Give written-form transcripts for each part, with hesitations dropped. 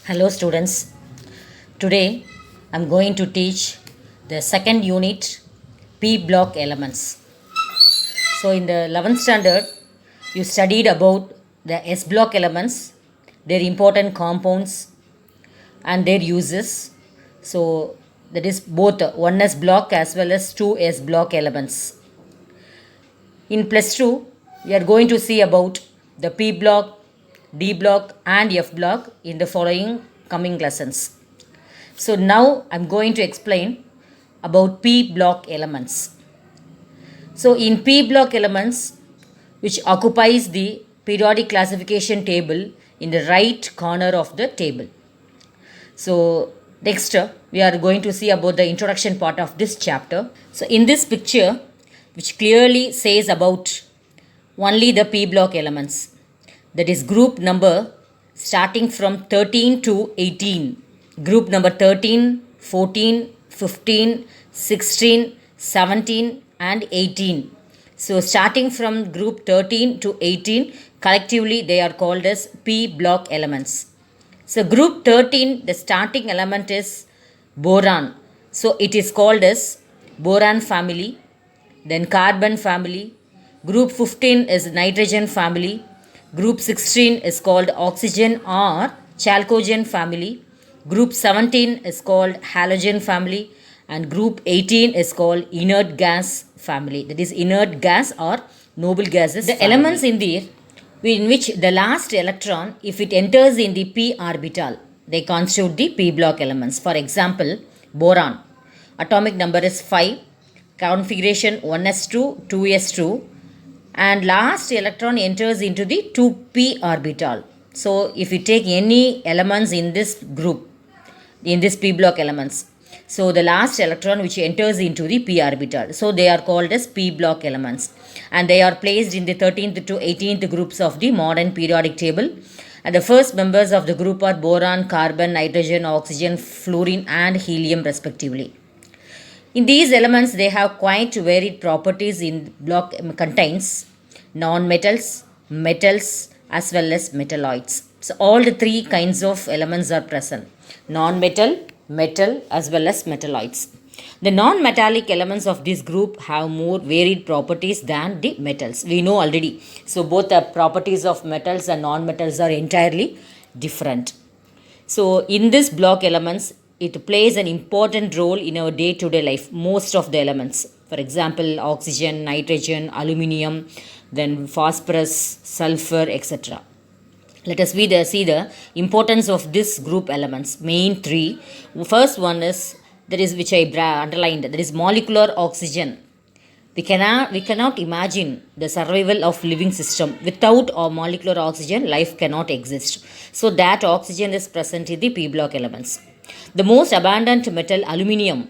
Hello students, today I am going to teach the second unit P block elements. So in the 11th standard you studied about the S block elements, their important compounds and their uses. So that is both 1s block as well as 2s block elements. In plus 2 we are going to see about the P block, D block and F block in the following coming lessons. So now I'm going to explain about P block elements. So in P block elements, which occupies the periodic classification table in the right corner of the table. So next we are going to see about the introduction part of this chapter. So in this picture, which clearly says about only the P block elements, that is group number starting from 13 to 18. Group number 13, 14, 15, 16, 17 and 18. So starting from group 13 to 18, collectively they are called as P block elements. So group 13, the starting element is boron. So it is called as boron family, then carbon family. Group 15 is nitrogen family. Group 16 is called oxygen or chalcogen family. Group 17 is called halogen family. And group 18 is called inert gas family. That is inert gas or noble gases. The family. Elements in there in which the last electron, if it enters in the p orbital, they constitute the P block elements. For example, boron. Atomic number is 5. Configuration 1s2, 2s2. And last electron enters into the 2p orbital. So if you take any elements in this group, in this P block elements, so the last electron which enters into the p orbital, so they are called as P block elements, and they are placed in the 13th to 18th groups of the modern periodic table. And the first members of the group are boron, carbon, nitrogen, oxygen, fluorine and helium respectively. In these elements, they have quite varied properties. In block contains non-metals, metals as well as metalloids. So all the three kinds of elements are present: non-metal, metal as well as metalloids. The non-metallic elements of this group have more varied properties than the metals. We know already. So both the properties of metals and non-metals are entirely different. So in this block elements, it plays an important role in our day-to-day life, most of the elements. For example, oxygen, nitrogen, aluminium, then phosphorus, sulfur, etc. Let us see the importance of this group elements, main three. First one is, that is which I underlined, that is molecular oxygen. We cannot imagine the survival of living system without a molecular oxygen. Life cannot exist. So that oxygen is present in the P block elements. The most abundant metal, aluminium,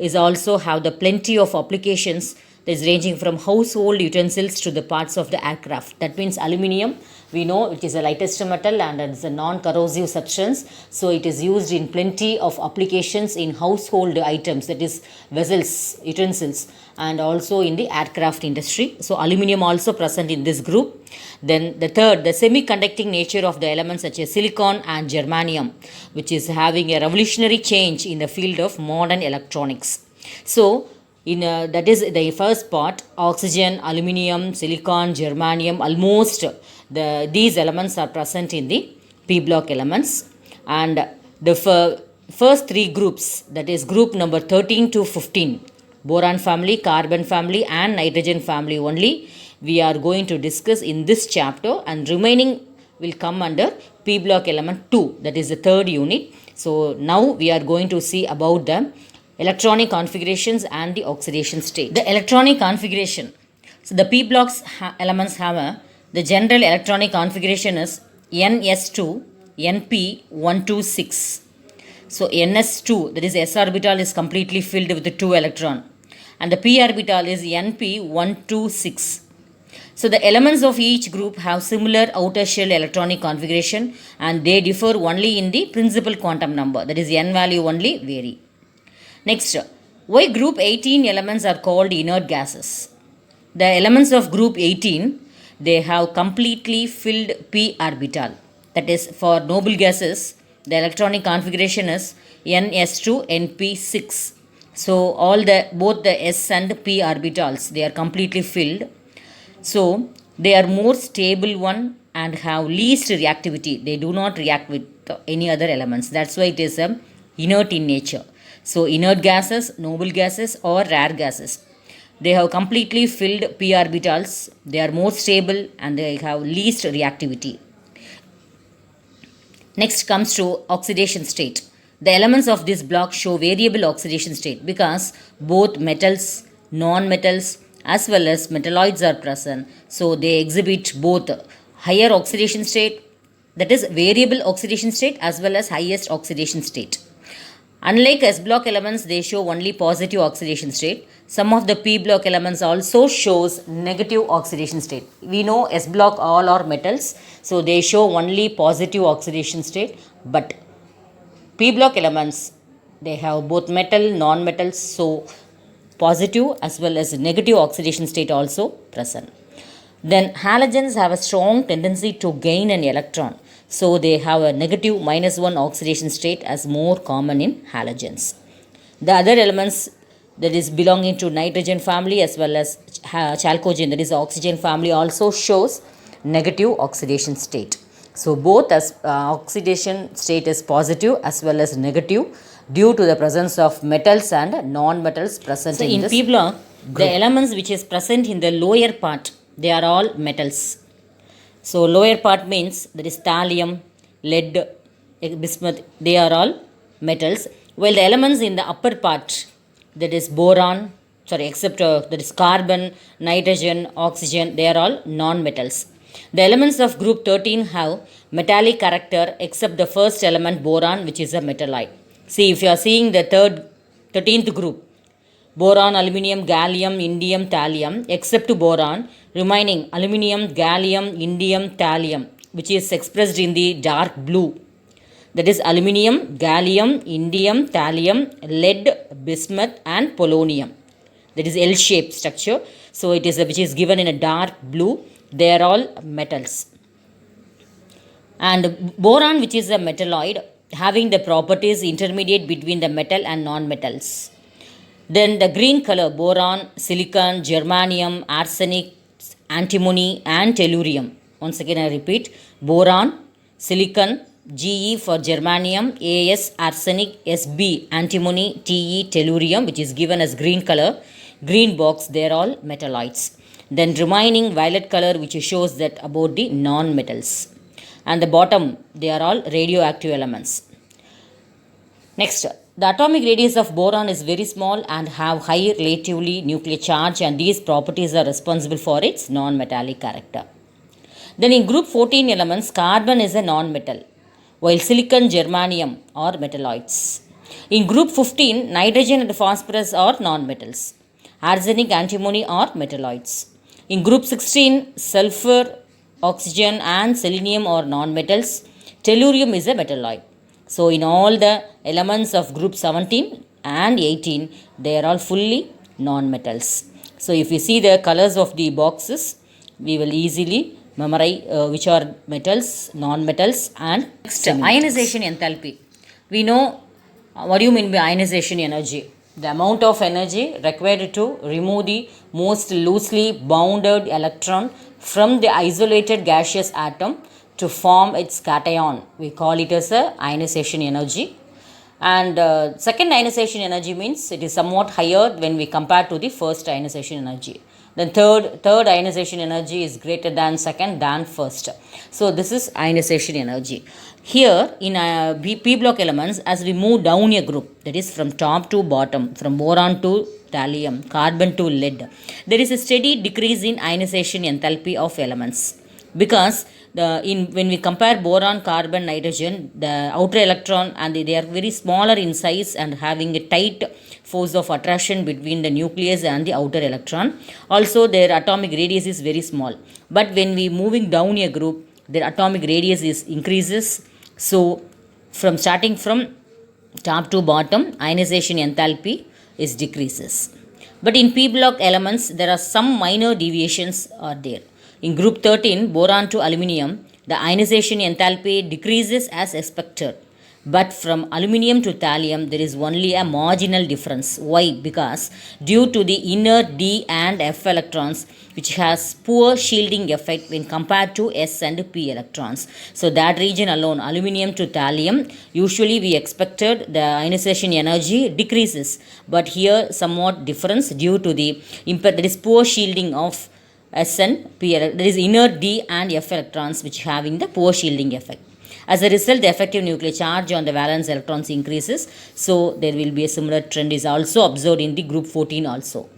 is also have the plenty of applications, that is ranging from household utensils to the parts of the aircraft. That means aluminium, we know it is the lightest metal and it is a non-corrosive substance. So it is used in plenty of applications in household items, that is vessels, utensils, and also in the aircraft industry. So aluminium also present in this group. Then the third, the semiconducting nature of the elements such as silicon and germanium, which is having a revolutionary change in the field of modern electronics. So that is the first part: oxygen, aluminium, silicon, germanium. Almost these elements are present in the P block elements. And the first three groups, that is group number 13 to 15, boron family, carbon family and nitrogen family only, we are going to discuss in this chapter, and remaining will come under P block element 2, that is the third unit. So now we are going to see about the electronic configurations and the oxidation state. The electronic configuration. So the P blocks elements have the general electronic configuration is NS2, NP126. So NS2, that is S orbital, is completely filled with the 2 electron, and the P orbital is NP126. So the elements of each group have similar outer shell electronic configuration, and they differ only in the principal quantum number, that is n value only vary. Next, why group 18 elements are called inert gases? The elements of group 18, they have completely filled p orbital. That is, for noble gases, the electronic configuration is ns2 np6. So both the s and p orbitals, they are completely filled. So they are more stable one and have least reactivity. They do not react with any other elements. That's why it is inert in nature. So inert gases, noble gases or rare gases, they have completely filled p orbitals. They are more stable and they have least reactivity. Next comes to oxidation state. The elements of this block show variable oxidation state because both metals, non-metals as well as metalloids are present. So they exhibit both higher oxidation state, that is variable oxidation state, as well as highest oxidation state. Unlike S block elements, they show only positive oxidation state. Some of the P block elements also shows negative oxidation state. We know S block all are metals, so they show only positive oxidation state, but P block elements, they have both metal, non-metals, so positive as well as negative oxidation state also present. Then halogens have a strong tendency to gain an electron, so they have a negative -1 oxidation state as more common in halogens. The other elements, that is belonging to nitrogen family as well as chalcogen, that is oxygen family, also shows negative oxidation state. So both as oxidation state is positive as well as negative due to the presence of metals and non-metals present. So in P block, the elements which is present in the lower part, they are all metals. So lower part means that is thallium, lead, bismuth, they are all metals. While the elements in the upper part, that is boron, except that is carbon, nitrogen, oxygen, they are all non-metals. The elements of group 13 have metallic character except the first element boron, which is a metalloid. See, if you are seeing the 13th group, boron, aluminium, gallium, indium, thallium, except boron, remaining aluminium, gallium, indium, thallium, which is expressed in the dark blue. That is aluminium, gallium, indium, thallium, lead, bismuth and polonium. That is L-shaped structure. So it is which is given in a dark blue. They are all metals. And boron, which is a metalloid, having the properties intermediate between the metal and non-metals. Then the green color, boron, silicon, germanium, arsenic, antimony and tellurium. Once again I repeat, boron, silicon, Ge for germanium, As arsenic, Sb antimony, Te tellurium, which is given as green color. Green box, they are all metalloids. Then remaining violet color, which shows that about the non-metals. And the bottom, they are all radioactive elements. Next, the atomic radius of boron is very small and have high relatively nuclear charge, and these properties are responsible for its non-metallic character. Then in group 14 elements, carbon is a non-metal, while silicon, germanium are metalloids. In group 15, nitrogen and phosphorus are non-metals. Arsenic, antimony are metalloids. In group 16, sulfur, oxygen and selenium are non-metals. Tellurium is a metalloid. So in all the elements of group 17 and 18, they are all fully non-metals. So if you see the colors of the boxes, we will easily memorize which are metals, non-metals and ionization enthalpy. We know what do you mean by ionization energy? The amount of energy required to remove the most loosely bounded electron from the isolated gaseous atom to form its cation. We call it as a ionization energy. And second ionization energy means it is somewhat higher when we compare to the first ionization energy. Then third ionization energy is greater than second than first. So this is ionization energy. Here in P block elements, as we move down a group, that is from top to bottom, from boron to thallium, carbon to lead, there is a steady decrease in ionization enthalpy of elements, because when we compare boron, carbon, nitrogen, the outer electron and they are very smaller in size and having a tight force of attraction between the nucleus and the outer electron. Also their atomic radius is very small. But when we moving down a group, their atomic radius is increases. So starting from top to bottom, ionization enthalpy is decreases. But in P block elements, there are some minor deviations are there. In group 13, boron to aluminium, the ionization enthalpy decreases as expected. but from aluminium to thallium there is only a marginal difference. Why? Because due to the inner d and f electrons, which has poor shielding effect when compared to s and p electrons. So that region alone, aluminium to thallium, usually we expected the ionization energy decreases, but here somewhat difference due to the there is poor shielding of S and P. There is inner D and F electrons which having the poor shielding effect. As a result, the effective nuclear charge on the valence electrons increases. So there will be a similar trend is also observed in the group 14 also.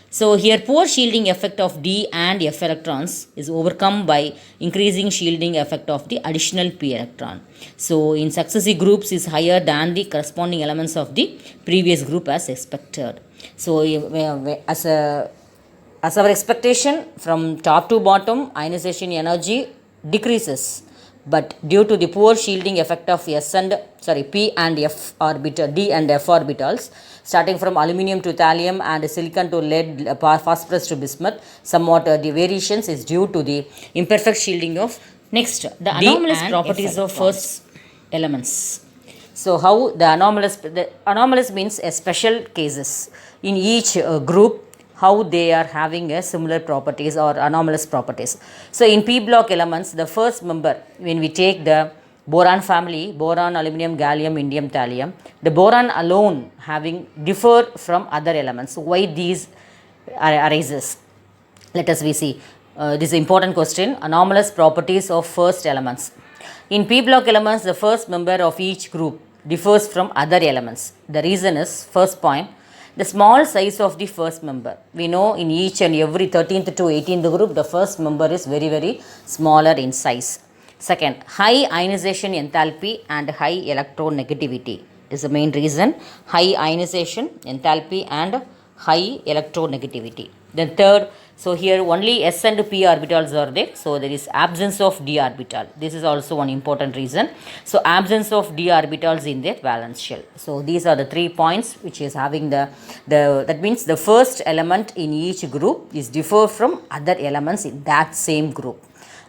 So here poor shielding effect of D and F electrons is overcome by increasing shielding effect of the additional P electron. So in successive groups is higher than the corresponding elements of the previous group as expected. So as our expectation, from top to bottom ionization energy decreases, but due to the poor shielding effect of P and F orbital, D and F orbitals, starting from aluminium to thallium and silicon to lead, phosphorus to bismuth, somewhat the variations is due to the imperfect shielding of next the anomalous properties of first elements. So how the anomalous means a special cases in each group, how they are having a similar properties or anomalous properties. So in p block elements, the first member, when we take the boron family, boron, aluminum, gallium, indium, thallium, the boron alone having differ from other elements. Why these arises? Let us we see. This is an important question. Anomalous properties of first elements. In p block elements, the first member of each group differs from other elements. The reason is, first point, the small size of the first member. We know in each and every 13th to 18th group, the first member is very, very smaller in size. Second, high ionization enthalpy and high electronegativity is the main reason. High ionization enthalpy and high electronegativity. Then third, so here only s and p orbitals are there, so there is absence of d orbital. This is also one important reason. So absence of d orbitals in their valence shell. So these are the 3 points which is having the that means the first element in each group is differ from other elements in that same group.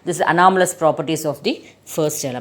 This is anomalous properties of the first element.